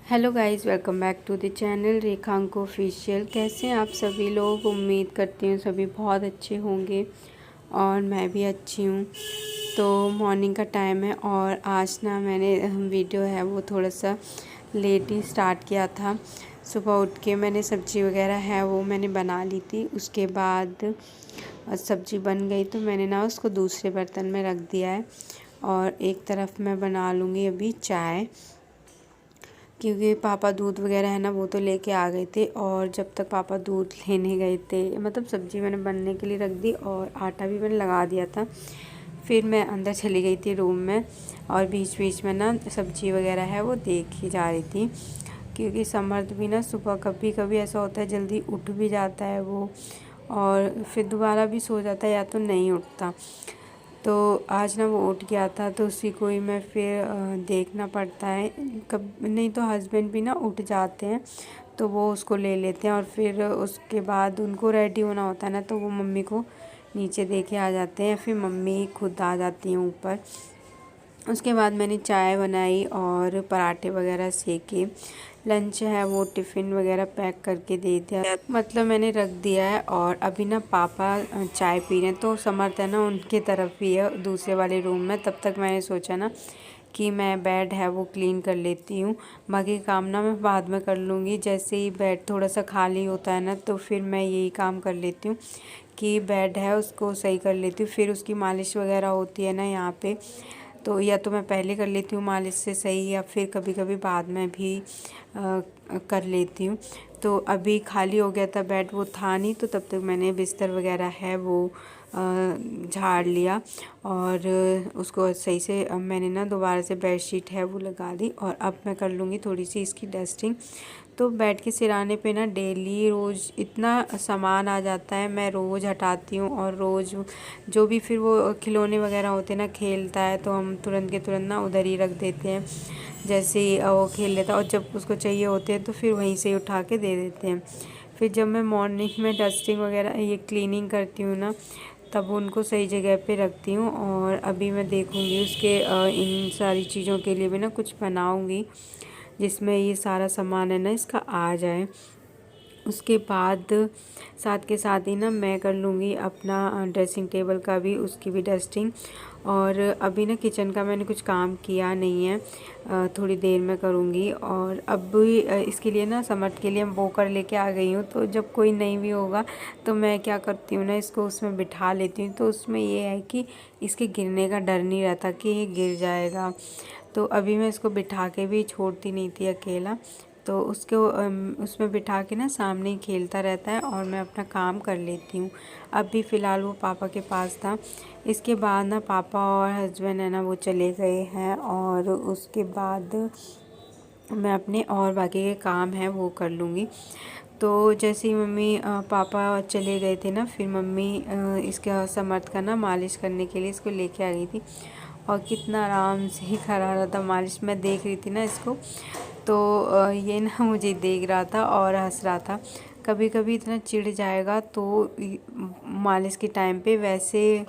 Hello guys, welcome back to the channel Rekhank official. कैसे हैं आप सभी लोग? उम्मीद करती हूँ सभी बहुत अच्छे होंगे और मैं भी अच्छी हूँ। तो मॉर्निंग का टाइम है और आज ना मैंने वीडियो है वो थोड़ा सा लेट ही स्टार्ट किया था। सुबह उठ के मैंने सब्ज़ी वगैरह है वो मैंने बना ली थी। उसके बाद सब्ज़ी बन गई तो मैंने ना उसको दूसरे बर्तन में रख दिया है और एक तरफ मैं बना लूँगी अभी चाय, क्योंकि पापा दूध वगैरह है ना वो तो लेके आ गए थे। और जब तक पापा दूध लेने गए थे, मतलब सब्ज़ी मैंने बनने के लिए रख दी और आटा भी मैंने लगा दिया था। फिर मैं अंदर चली गई थी रूम में और बीच बीच में ना सब्ज़ी वगैरह है वो देख ही जा रही थी, क्योंकि समर्थ भी ना सुबह कभी कभी ऐसा होता है जल्दी उठ भी जाता है वो और फिर दोबारा भी सो जाता है या तो नहीं उठता। तो आज ना वो उठ गया था तो उसी को ही मैं फिर देखना पड़ता है। कब नहीं तो हस्बैंड भी ना उठ जाते हैं तो वो उसको ले लेते हैं और फिर उसके बाद उनको रेडी होना होता है ना, तो वो मम्मी को नीचे दे के आ जाते हैं, फिर मम्मी खुद आ जाती हैं ऊपर। उसके बाद मैंने चाय बनाई और पराठे वगैरह सेके। लंच है वो टिफ़िन वगैरह पैक करके दे दिया, मतलब मैंने रख दिया है। और अभी ना पापा चाय पी रहे हैं तो समर्थ है ना उनके तरफ ही है दूसरे वाले रूम में। तब तक मैंने सोचा ना कि मैं बेड है वो क्लीन कर लेती हूँ, बाकी काम ना मैं बाद में कर लूँगी। जैसे ही बेड थोड़ा सा खाली होता है ना तो फिर मैं यही काम कर लेती हूँ कि बेड है उसको सही कर लेती हूँ। फिर उसकी मालिश वगैरह होती है ना यहाँ पे, तो या तो मैं पहले कर लेती हूँ मालिश से सही, या फिर कभी कभी बाद में भी कर लेती हूँ। तो अभी खाली हो गया था बेड, वो था नहीं, तो तब तक मैंने बिस्तर वगैरह है वो झाड़ लिया और उसको सही से अब मैंने ना दोबारा से बेडशीट है वो लगा दी। और अब मैं कर लूँगी थोड़ी सी इसकी डस्टिंग। तो बेड के सिराने पे ना डेली रोज़ इतना सामान आ जाता है, मैं रोज़ हटाती हूँ और रोज़ जो भी फिर वो खिलौने वगैरह होते हैं ना खेलता है तो हम तुरंत के तुरंत ना उधर ही रख देते हैं। जैसे ही वो खेल लेता है और जब उसको चाहिए होते हैं तो फिर वहीं से उठा के दे देते हैं। फिर जब मैं मॉर्निंग में डस्टिंग वगैरह ये क्लीनिंग करती हूँ ना तब उनको सही जगह पे रखती हूँ। और अभी मैं देखूँगी उसके इन सारी चीज़ों के लिए भी ना कुछ बनाऊँगी जिसमें ये सारा सामान है ना इसका आ जाए। उसके बाद साथ के साथ ही ना मैं कर लूँगी अपना ड्रेसिंग टेबल का भी, उसकी भी डस्टिंग। और अभी ना किचन का मैंने कुछ काम किया नहीं है, थोड़ी देर में करूँगी। और अब भी इसके लिए ना समर्थ के लिए मैं वो कर लेके आ गई हूँ। तो जब कोई नहीं भी होगा तो मैं क्या करती हूँ ना इसको उसमें बिठा लेती हूँ, तो उसमें ये है कि इसके गिरने का डर नहीं रहता कि ये गिर जाएगा। तो अभी मैं इसको बिठा के भी छोड़ती नहीं थी अकेला, तो उसको उसमें बिठा के ना सामने ही खेलता रहता है और मैं अपना काम कर लेती हूँ। अब भी फ़िलहाल वो पापा के पास था। इसके बाद ना पापा और हस्बैंड है ना वो चले गए हैं और उसके बाद मैं अपने और बाकी के काम हैं वो कर लूँगी। तो जैसे ही मम्मी पापा चले गए थे ना, फिर मम्मी इसका समर्थ का ना मालिश करने के लिए इसको लेके आ गई थी और कितना आराम से ही करा रहा था मालिश। मैं देख रही थी ना इसको, तो ये ना मुझे देख रहा था और हंस रहा था। कभी कभी इतना चिढ़ जाएगा तो मालिश के टाइम पे वैसे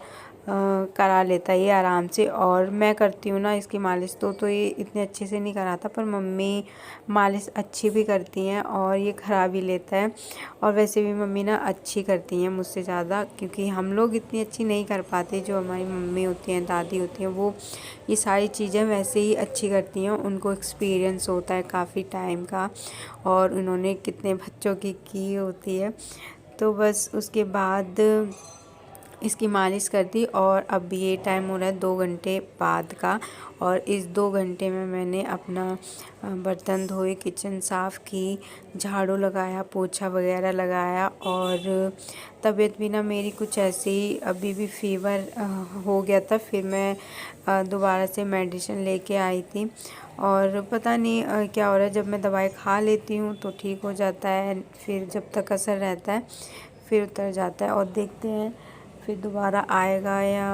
करा लेता है ये आराम से। और मैं करती हूँ ना इसकी मालिश तो ये इतने अच्छे से नहीं कराता, पर मम्मी मालिश अच्छी भी करती हैं और ये करा भी लेता है। और वैसे भी मम्मी ना अच्छी करती हैं मुझसे ज़्यादा, क्योंकि हम लोग इतनी अच्छी नहीं कर पाते। जो हमारी मम्मी होती हैं, दादी होती हैं, वो ये सारी चीज़ें वैसे ही अच्छी करती हैं। उनको एक्सपीरियंस होता है काफ़ी टाइम का और उन्होंने कितने बच्चों की होती है। तो बस उसके बाद इसकी मालिश कर दी और अब ये टाइम हो रहा है 2 घंटे बाद का। और इस 2 घंटे में मैंने अपना बर्तन धोए, किचन साफ़ की, झाड़ू लगाया, पोछा वगैरह लगाया। और तबीयत भी ना मेरी कुछ ऐसे ही, अभी भी फ़ीवर हो गया था। फिर मैं दोबारा से मेडिसिन लेके आई थी और पता नहीं क्या हो रहा है, जब मैं दवाई खा लेती हूँ तो ठीक हो जाता है, फिर जब तक असर रहता है फिर उतर जाता है। और देखते हैं फिर दोबारा आएगा या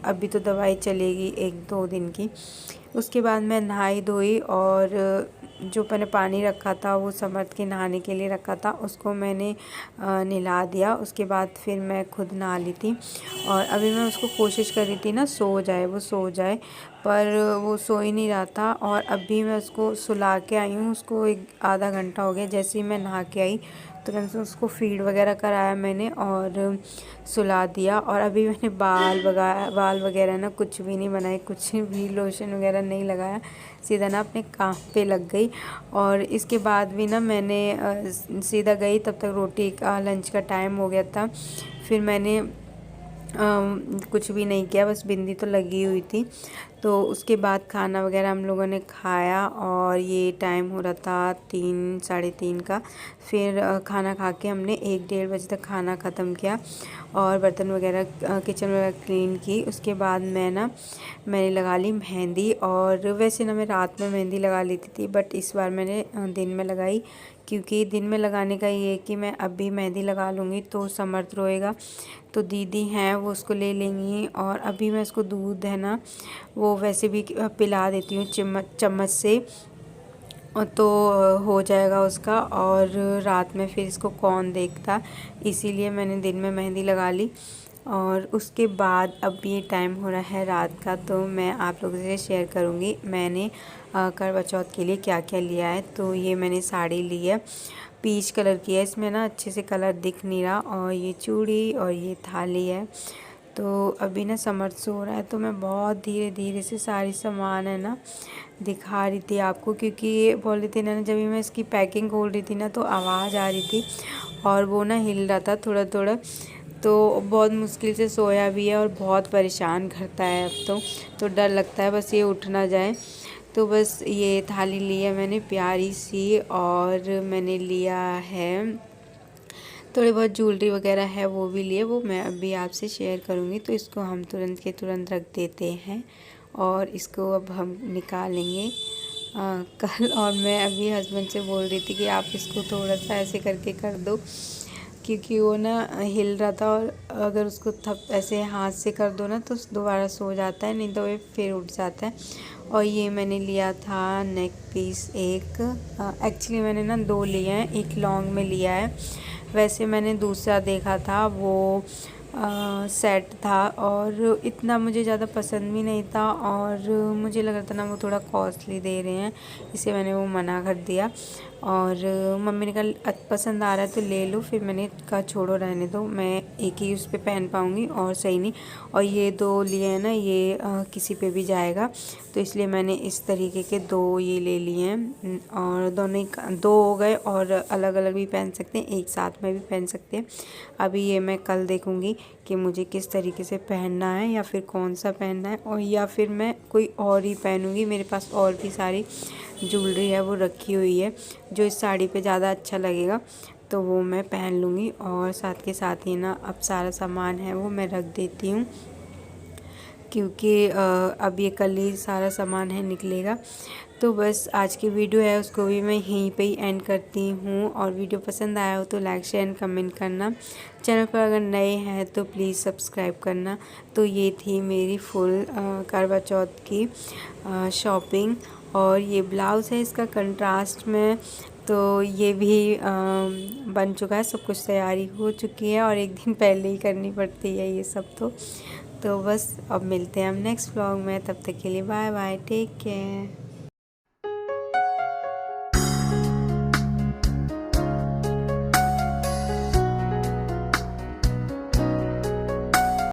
अभी तो दवाई चलेगी 1-2 दिन की। उसके बाद मैं नहाई धोई और जो मैंने पानी रखा था वो समर्थ के नहाने के लिए रखा था, उसको मैंने नहला दिया। उसके बाद फिर मैं खुद नहा ली थी और अभी मैं उसको कोशिश कर रही थी ना सो जाए, वो सो जाए, पर वो सो ही नहीं रहा था। और अभी मैं उसको सुला के आई हूँ। उसको एक आधा घंटा हो गया। जैसे ही मैं नहा के आई तुरंत से उसको फीड वगैरह कराया मैंने और सुला दिया। और अभी मैंने बाल वगैरह ना कुछ भी नहीं बनाए, कुछ भी लोशन वगैरह नहीं लगाया, सीधा ना अपने काम पे लग गई। और इसके बाद भी ना मैंने सीधा गई, तब तक रोटी का लंच का टाइम हो गया था। फिर मैंने कुछ भी नहीं किया, बस बिंदी तो लगी हुई थी। तो उसके बाद खाना वगैरह हम लोगों ने खाया और ये टाइम हो रहा था 3 साढ़े 3 का। फिर खाना खा के हमने 1 डेढ़ बजे तक खाना ख़त्म किया और बर्तन वगैरह किचन वगैरह क्लीन की। उसके बाद मैंने लगा ली मेहंदी। और वैसे ना मैं रात में मेहंदी लगा लेती थी, बट इस बार मैंने दिन में लगाई, क्योंकि दिन में लगाने का ये है कि मैं अभी मेहंदी लगा लूँगी तो समर्थ रोएगा, तो दीदी हैं वो उसको ले लेंगी। और अभी मैं उसको दूध है ना वो वैसे भी पिला देती हूँ चम्मच से, तो हो जाएगा उसका। और रात में फिर इसको कौन देखता, इसीलिए मैंने दिन में मेहंदी लगा ली। और उसके बाद अब ये टाइम हो रहा है रात का, तो मैं आप लोगों से शेयर करूँगी मैंने करवा चौथ के लिए क्या क्या लिया है। तो ये मैंने साड़ी ली है, पीच कलर की है, इसमें ना अच्छे से कलर दिख नहीं रहा। और ये चूड़ी और ये थाली है। तो अभी ना समर्थ सो रहा है, तो मैं बहुत धीरे धीरे से सारी सामान है ना दिखा रही थी आपको, क्योंकि ये पॉलीथीन है ना, जब मैं इसकी पैकिंग खोल रही थी ना तो आवाज़ आ रही थी और वो ना हिल रहा था थोड़ा थोड़ा। तो बहुत मुश्किल से सोया भी है और बहुत परेशान करता है अब तो डर लगता है बस ये उठ ना जाए। तो बस ये थाली ली है मैंने प्यारी सी, और मैंने लिया है थोड़ी बहुत ज्वेलरी वगैरह है वो भी लिए, वो मैं अभी आपसे शेयर करूँगी। तो इसको हम तुरंत के तुरंत रख देते हैं और इसको अब हम निकालेंगे कल। और मैं अभी हस्बैंड से बोल रही थी कि आप इसको थोड़ा सा ऐसे करके कर दो, क्योंकि वो ना हिल रहा था और अगर उसको थप ऐसे हाथ से कर दो ना तो दोबारा सो जाता है, नहीं तो वो फिर उठ जाता है। और ये मैंने लिया था नेक पीस एक, एक्चुअली मैंने ना 2 लिए हैं, एक लॉन्ग में लिया है। वैसे मैंने दूसरा देखा था वो सेट था और इतना मुझे ज़्यादा पसंद भी नहीं था, और मुझे लग रहा था ना वो थोड़ा कॉस्टली दे रहे हैं, इसे मैंने वो मना कर दिया। और मम्मी ने कहा पसंद आ रहा है तो ले लो, फिर मैंने कहा छोड़ो रहने दो, मैं एक ही उस पर पहन पाऊँगी और सही नहीं। और ये 2 लिए हैं ना, ये किसी पे भी जाएगा, तो इसलिए मैंने इस तरीके के 2 ये ले लिए हैं। और दोनों ही 2 हो गए, और अलग अलग भी पहन सकते हैं, एक साथ में भी पहन सकते हैं। अभी ये मैं कल देखूँगी कि मुझे किस तरीके से पहनना है या फिर कौन सा पहनना है, और या फिर मैं कोई और ही पहनूँगी। मेरे पास और भी सारी ज्वेलरी है वो रखी हुई है, जो इस साड़ी पे ज़्यादा अच्छा लगेगा तो वो मैं पहन लूँगी। और साथ के साथ ही ना अब सारा सामान है वो मैं रख देती हूँ, क्योंकि अब ये कल ही सारा सामान है निकलेगा। तो बस आज की वीडियो है उसको भी मैं यहीं पे ही एंड करती हूँ। और वीडियो पसंद आया हो तो लाइक शेयर एंड कमेंट करना, चैनल पर अगर नए हैं तो प्लीज़ सब्सक्राइब करना। तो ये थी मेरी फुल करवा चौथ की शॉपिंग। और ये ब्लाउज़ है इसका कंट्रास्ट में, तो ये भी बन चुका है, सब कुछ तैयारी हो चुकी है और एक दिन पहले ही करनी पड़ती है ये सब। तो बस अब मिलते हैं हम नेक्स्ट व्लॉग में, तब तक के लिए बाय बाय, टेक केयर।